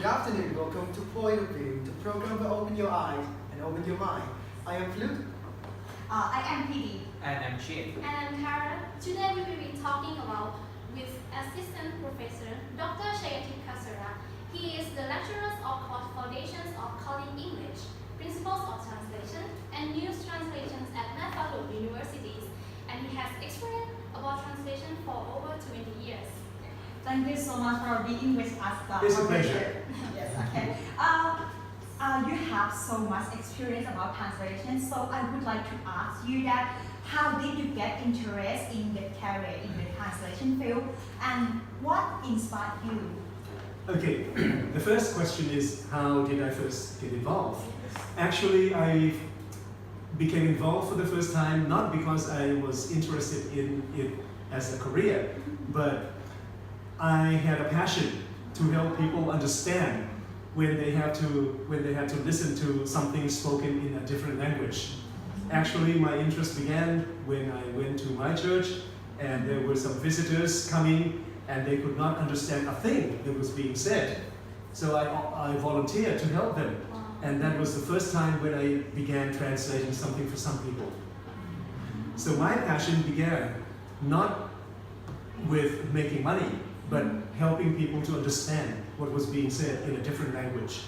Good afternoon, welcome to Point of View, the program will open your eyes and open your mind. I am Flute. I am PD. And I'm Chip. And I'm Kara. Today we will be talking about with Assistant Professor Dr. Chaiyathip Katsura. He is the lecturer of Foundations of Calling English, Principles of Translation, and News Translations at Buffalo Universities. And he has experience about translation for over 20 years. Thank you so much for being with us. It's a pleasure. Yes, okay. You have so much experience about translation, so I would like to ask you that how did you get interest in the career in the translation field, and what inspired you? Okay, the first question is how did I first get involved? Actually, I became involved for the first time not because I was interested in it as a career, but I had a passion to help people understand when they had to listen to something spoken in a different language. Actually, my interest began when I went to my church and there were some visitors coming and they could not understand a thing that was being said. So I volunteered to help them. And that was the first time when I began translating something for some people. So my passion began not with making money, but helping people to understand what was being said in a different language.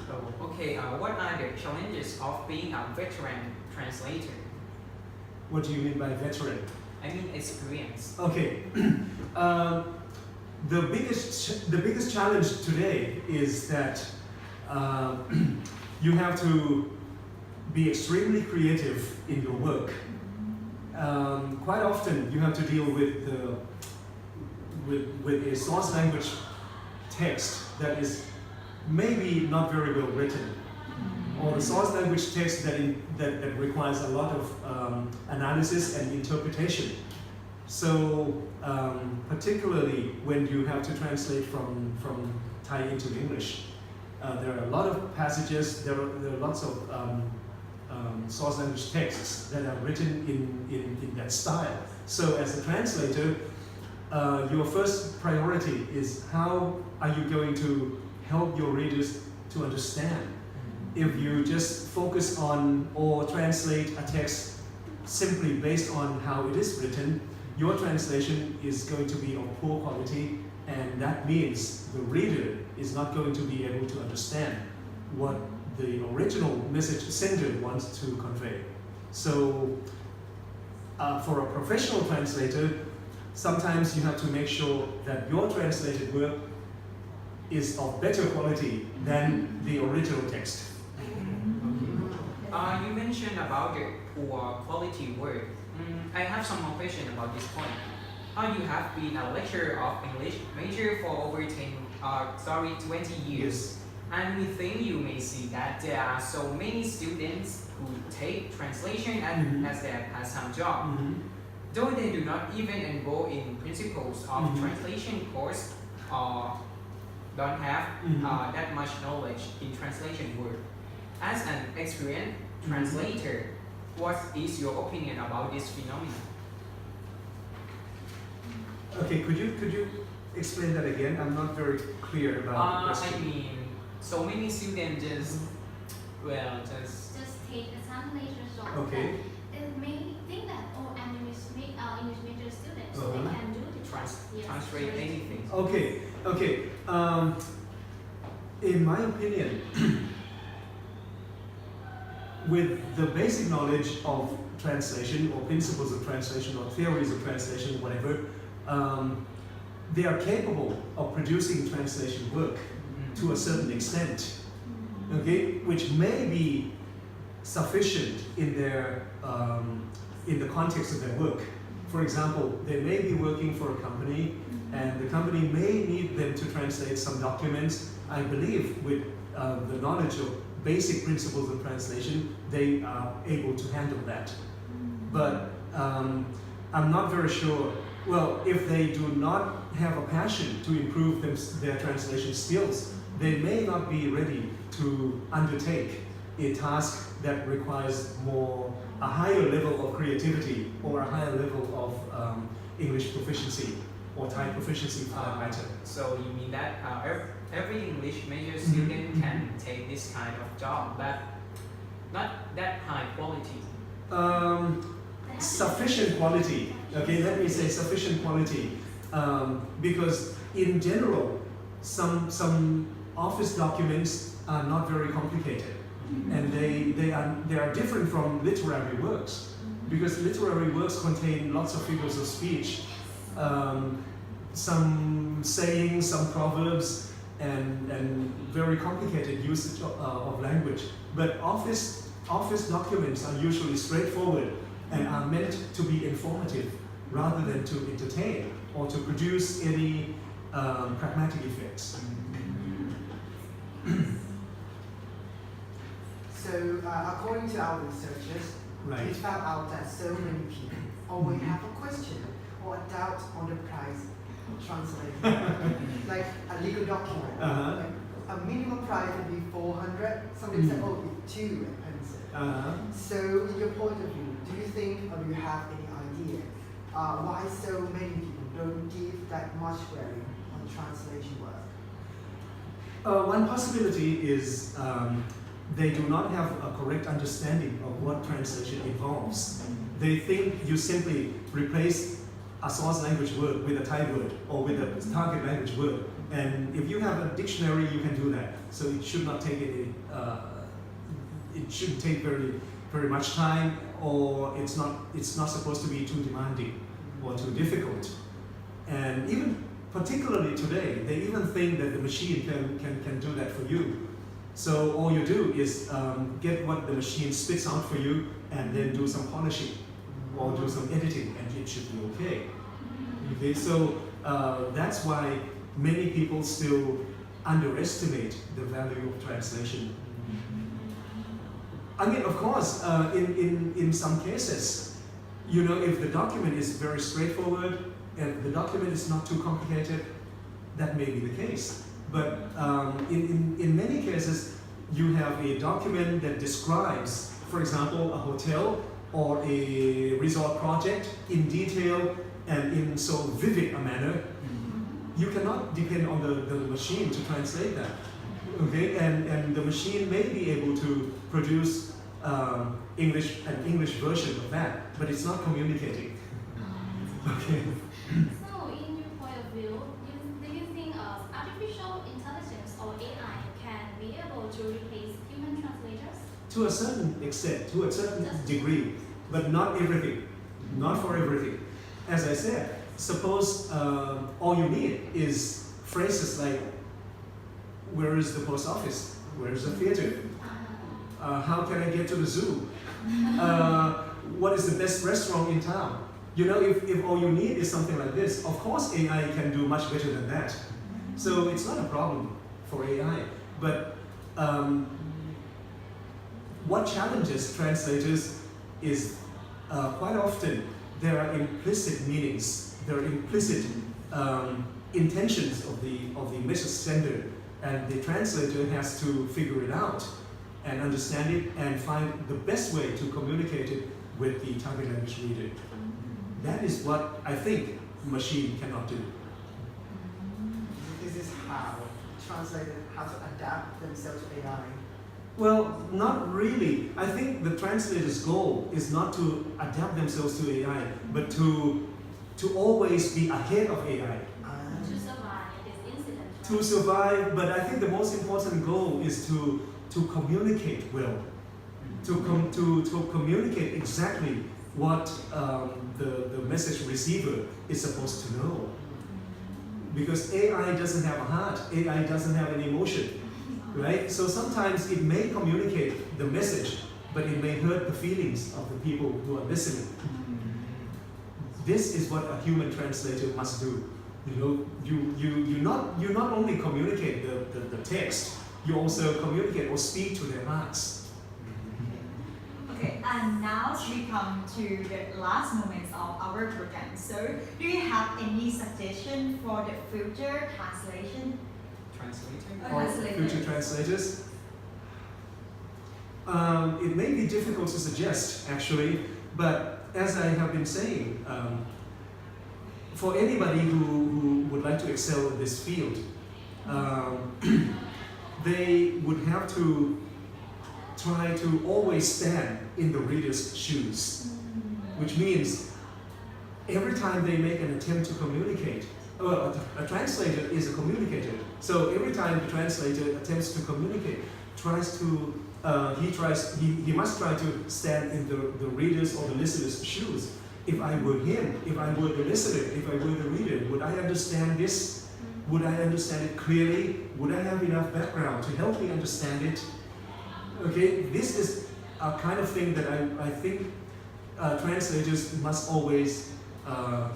What are the challenges of being a veteran translator? What do you mean by veteran? I mean experience. Okay. The biggest challenge today is that you have to be extremely creative in your work. Quite often you have to deal with a source language text that is maybe not very well written, or the source language text that requires a lot of analysis and interpretation. So particularly when you have to translate from Thai into English, there are a lot of passages, there are lots of source language texts that are written in that style. So as a translator, your first priority is how are you going to help your readers to understand. If you just focus on or translate a text simply based on how it is written, your translation is going to be of poor quality, and that means the reader is not going to be able to understand what the original message sender wants to convey. So for a professional translator, sometimes you have to make sure that your translated work is of better quality than the original text. You mentioned about the poor quality work. I have some more question about this point. You have been a lecturer of English major for over 20 years. And we think you may see that there are so many students who take translation as their pastime job. Though they do not even enroll in principles of translation course or don't have that much knowledge in translation work. As an experienced translator, what is your opinion about this phenomenon? Okay, could you explain that again? I'm not very clear about the question. I mean, so many students just take examination job. Okay. They may think that English major students so they can do the translate anything. Okay. In my opinion, with the basic knowledge of translation or principles of translation or theories of translation, whatever, they are capable of producing translation work to a certain extent, okay, which may be sufficient in their in the context of their work. For example, they may be working for a company, and the company may need them to translate some documents. I believe with the knowledge of basic principles of translation, they are able to handle that. But I'm not very sure. Well, if they do not have a passion to improve their translation skills, they may not be ready to undertake a task that requires a higher level of creativity or a higher level of English proficiency. or Thai proficiency for that matter. So you mean that every English major student can take this kind of job, but not that high quality? Sufficient quality. Okay, let me say sufficient quality, because in general, some office documents are not very complicated, and they are different from literary works, because literary works contain lots of figures of speech, some sayings, some proverbs, and very complicated usage of language. But office documents are usually straightforward and are meant to be informative rather than to entertain or to produce any pragmatic effects. So, according to our researchers, Right. we found out that so many people always have a question or a doubt on the price of translating. Like a legal document. Uh-huh. Like a minimum price would be 400. Somebody said, oh, it's too expensive. So, in your point of view, do you think or do you have any idea why so many people don't give that much value on translation work? One possibility is they do not have a correct understanding of what translation involves. They think you simply replace a source language word with a Thai word or with a target language word. And if you have a dictionary, you can do that. So it should not take any, it shouldn't take very much time, or it's not supposed to be too demanding or too difficult. And even particularly today, they even think that the machine can do that for you. So all you do is get what the machine spits out for you and then do some polishing or do some editing, and it should be okay. Okay, so that's why many people still underestimate the value of translation. I mean, of course, in some cases, you know, if the document is very straightforward and the document is not too complicated, that may be the case. But in many cases, you have a document that describes, for example, a hotel or a resort project in detail and in so vivid a manner. You cannot depend on the machine to translate that. Okay, and the machine may be able to produce an English version of that, but it's not communicating. Okay. So, in your point of view, do you think artificial intelligence or AI can be able to replace human translators? To a certain extent, to a certain degree, but not everything, not for everything. As I said, suppose all you need is phrases like, where is the post office? Where is the theater? How can I get to the zoo? What is the best restaurant in town? You know, if all you need is something like this, of course AI can do much better than that. So it's not a problem for AI. But what challenges translators is quite often there are implicit meanings, there are implicit intentions of the message sender, and the translator has to figure it out and understand it and find the best way to communicate it with the target language reader. That is what I think machine cannot do. This is how translators have to adapt themselves to AI. Well, not really. I think the translator's goal is not to adapt themselves to AI, but to always be ahead of AI. To survive this incident. To survive, but I think the most important goal is to communicate well, to communicate exactly what the message receiver is supposed to know. Because AI doesn't have a heart, AI doesn't have an emotion, right? So sometimes it may communicate the message, but it may hurt the feelings of the people who are listening. This is what a human translator must do. You know, you not only communicate the text, you also communicate or speak to their hearts. Okay, and now we come to the last moments of our program. So, do you have any suggestion for the future translation? Translator? Or future translators? It may be difficult to suggest, actually, but as I have been saying, for anybody who would like to excel in this field, they would have to try to always stand in the reader's shoes, which means every time they make an attempt to communicate, a translator is a communicator. So every time the translator attempts to communicate, he must try to stand in the reader's or the listener's shoes. If I were him, if I were the listener, if I were the reader, would I understand this? Would I understand it clearly? Would I have enough background to help me understand it? Okay, this is a kind of thing that I think translators must always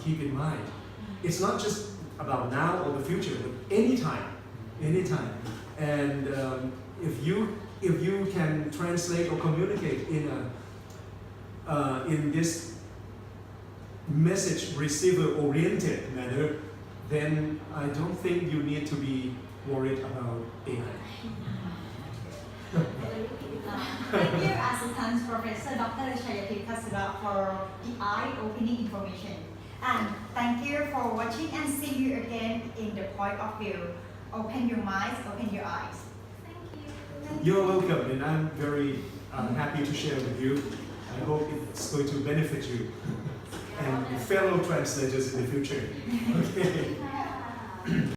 keep in mind. It's not just about now or the future, but anytime. And if you can translate or communicate in this message receiver oriented manner, then I don't think you need to be worried about AI. Thank you, Assistant Professor Dr. Chaiyathip Katsura, for the eye-opening information. And thank you for watching, and see you again in the point of view. Open your minds, open your eyes. Thank you. You're welcome, and I'm very happy to share with you. I hope it's going to benefit you and fellow translators in the future. Okay.